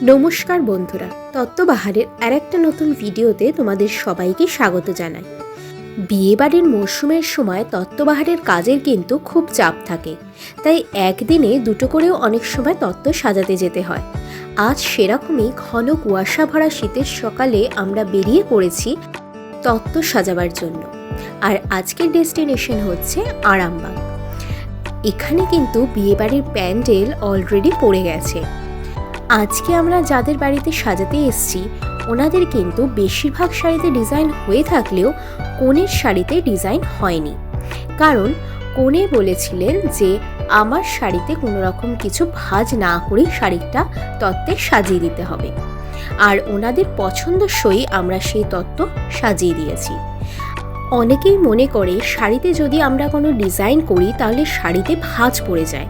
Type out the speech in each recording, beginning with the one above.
নমস্কার বন্ধুরা, তত্ত্ববাহারের আরেকটা নতুন ভিডিওতে তোমাদের সবাইকে স্বাগত জানাই। বিয়েবাড়ির মরশুমের সময় তত্ত্ববাহারের কাজের কিন্তু খুব চাপ থাকে, তাই একদিনে দুটো করেও অনেক সময় তত্ত্ব সাজাতে যেতে হয়। আজ সেরকমই ঘন কুয়াশা ভরা শীতের সকালে আমরা বেরিয়ে পড়েছি তত্ত্ব সাজাবার জন্য। আর আজকের ডেস্টিনেশন হচ্ছে আরামবাগ। এখানে কিন্তু বিয়েবাড়ির প্যান্ডেল অলরেডি পড়ে গেছে। আজকে আমরা যাদের বাড়িতে সাজাতে এসেছি ওনাদের কিন্তু বেশিরভাগ শাড়িতে ডিজাইন হয়ে থাকলেও কনের শাড়িতে ডিজাইন হয়নি, কারণ কনে বলেছিলেন যে আমার শাড়িতে কোনো রকম কিছু ভাঁজ না করেই শাড়িটা তত্ত্বে সাজিয়ে দিতে হবে। আর ওনাদের পছন্দসই আমরা সেই তত্ত্ব সাজিয়ে দিয়েছি। অনেকেই মনে করে শাড়িতে যদি আমরা কোনো ডিজাইন করি তাহলে শাড়িতে ভাঁজ পড়ে যায়,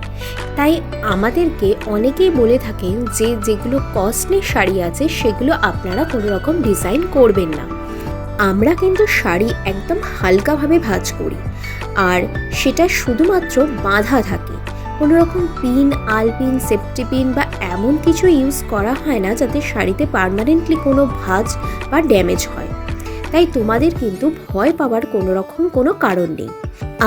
তাই আমাদেরকে অনেকেই বলে থাকেন যে যেগুলো কস্টলি শাড়ি আছে সেগুলো আপনারা কোনো রকম ডিজাইন করবেন না। আমরা কিন্তু শাড়ি একদম হালকাভাবে ভাঁজ করি, আর সেটা শুধুমাত্র বাঁধা থাকে। কোনো রকম পিন, আলপিন, সেফটি পিন বা এমন কিছু ইউজ করা হয় না যাতে শাড়িতে পার্মানেন্টলি কোনো ভাঁজ বা ড্যামেজ হয়। তাই তোমাদের কিন্তু ভয় পাওয়ার কোনো রকম কোনো কারণ নেই।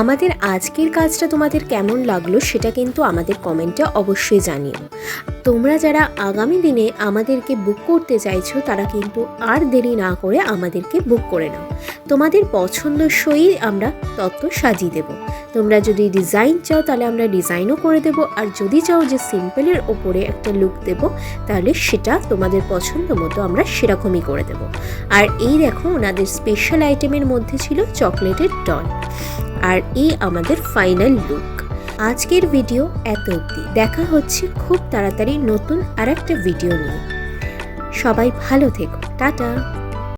আমাদের আজকের কাজটা তোমাদের কেমন লাগলো সেটা কিন্তু আমাদের কমেন্টে অবশ্যই জানিও। তোমরা যারা আগামী দিনে আমাদেরকে বুক করতে চাইছো তারা কিন্তু আর দেরি না করে আমাদেরকে বুক করে নাও। তোমাদের পছন্দসই আমরা তত্ত্ব সাজিয়ে দেব। তোমরা যদি ডিজাইন চাও তাহলে আমরা ডিজাইনও করে দেব, আর যদি চাও যে সিম্পলের ওপরে একটা লুক দেব তাহলে সেটা তোমাদের পছন্দ মতো আমরা সেরকমই করে দেব। আর এই দেখো, ওনাদের স্পেশাল আইটেমের মধ্যে ছিল চকলেটের ডল। আর এই আমাদের ফাইনাল লুক। আজকের ভিডিও এত অবধি। দেখা হচ্ছে খুব তাড়াতাড়ি নতুন আরেকটা ভিডিও নিয়ে। সবাই ভালো থেকো, টাটা।